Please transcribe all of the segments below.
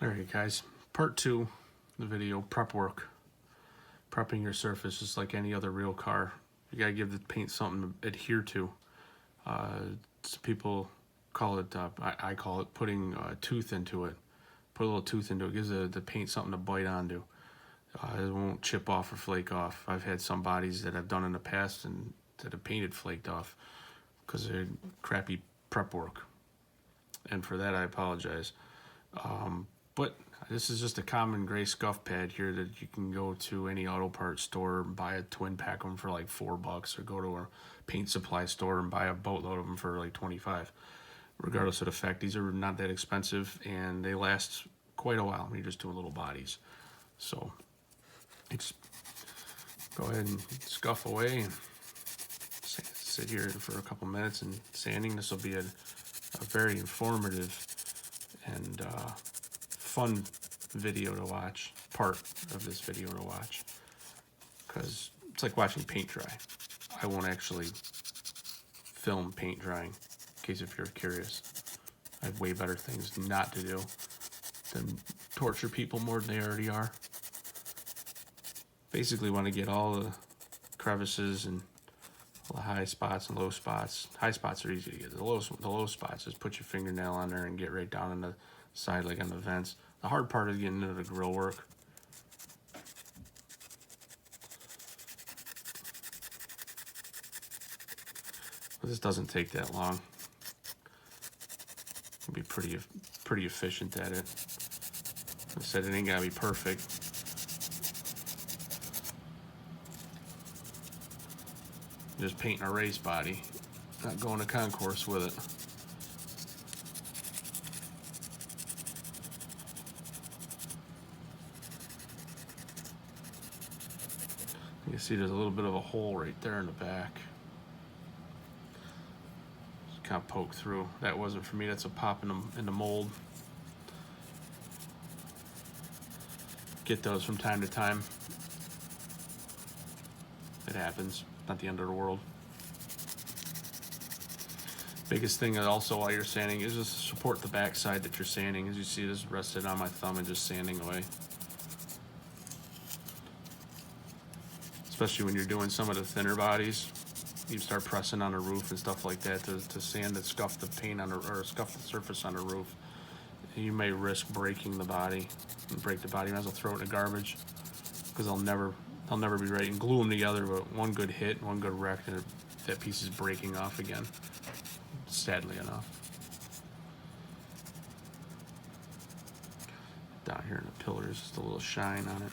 Alright guys, part 2, the video, prep work. Prepping your surface is like any other real car. You gotta give the paint something to adhere to. People call it, I call it putting a tooth into it. Put a little tooth into it, gives the paint something to bite onto. It won't chip off or flake off. I've had some bodies that I've done in the past and that have painted flaked off because they're crappy prep work. And for that I apologize. But this is just a common gray scuff pad here that you can go to any auto parts store and buy a twin pack of them for like $4, or go to a paint supply store and buy a boatload of them for like 25. Regardless of the fact, these are not that expensive and they last quite a while when you're just doing little bodies. So just go ahead and scuff away and sit here for a couple minutes and sanding. This will be a very informative and fun video to watch, part of this video to watch, because it's like watching paint dry. I won't actually film paint drying, in case if you're curious. I have way better things not to do than torture people more than they already are. Basically want to get all the crevices and all the high spots and low spots. High spots are easy to get. The low spots, just put your fingernail on there and get right down on the side, like on the vents. The hard part is getting into the grill work. But this doesn't take that long. You'll be pretty efficient at it. Like I said, it ain't gotta be perfect. Just painting a race body, not going to concourse with it. You see there's a little bit of a hole right there in the back. Just kind of poke through. That wasn't for me, that's a pop in the mold. Get those from time to time. It happens, not the end of the world. Biggest thing also while you're sanding is just support the back side that you're sanding. As you see, this rested on my thumb and just sanding away. Especially when you're doing some of the thinner bodies, you start pressing on the roof and stuff like that to sand and scuff the paint on or scuff the surface on the roof. You may risk breaking the body and break the body. You might as well throw it in the garbage because they'll never be right. And glue them together, but one good hit, one good wreck, and that piece is breaking off again. Sadly enough. Down here in the pillars, just a little shine on it.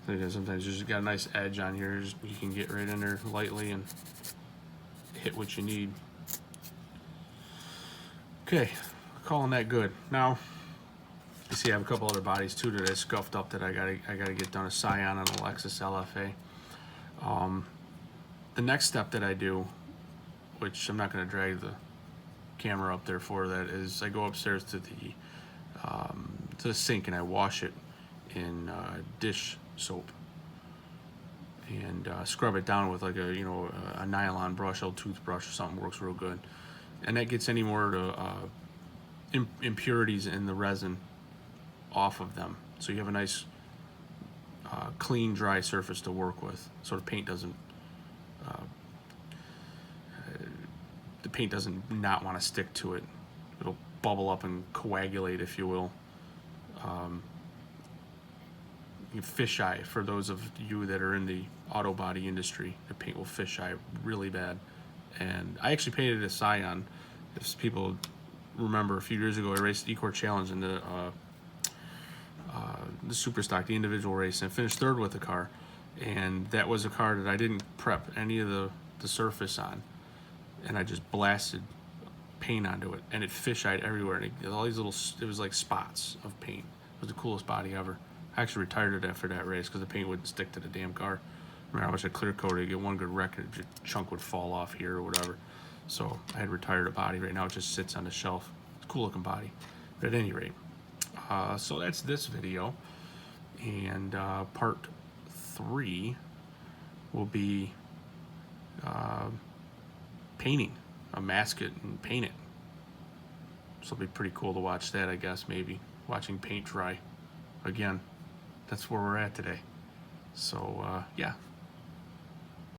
Because sometimes you just got a nice edge on here, you can get right in there lightly and hit what you need. Okay, calling that good. Now, you see I have a couple other bodies too that I scuffed up that I gotta get done. A Scion and a Lexus LFA. The next step that I do, which I'm not gonna drag the camera up there for, that is I go upstairs to the sink and I wash it in dish soap and scrub it down with like a nylon brush, old toothbrush or something. Works real good, and that gets any more impurities in the resin off of them, so you have a nice clean, dry surface to work with, so the paint doesn't not want to stick to it. It'll bubble up and coagulate, if you will. Fisheye, for those of you that are in the auto body industry, the paint will fisheye really bad. And I actually painted a Scion. If people remember, a few years ago I raced the Ecor Challenge in the super stock, the individual race, and finished third with the car. And that was a car that I didn't prep any of the surface on, and I just blasted paint onto it, and it fisheyed everywhere. And all these little, it was like spots of paint. It was the coolest body ever. I actually retired it after that race because the paint wouldn't stick to the damn car. I mean, I wish I clear coated to get one good wreck and a chunk would fall off here or whatever. So I had retired a body. Right now it just sits on the shelf. It's a cool looking body. But at any rate, so that's this video. And part 3 will be painting. Mask it and paint it. So it'll be pretty cool to watch that, I guess, maybe. Watching paint dry. Again, that's where we're at today. So, yeah.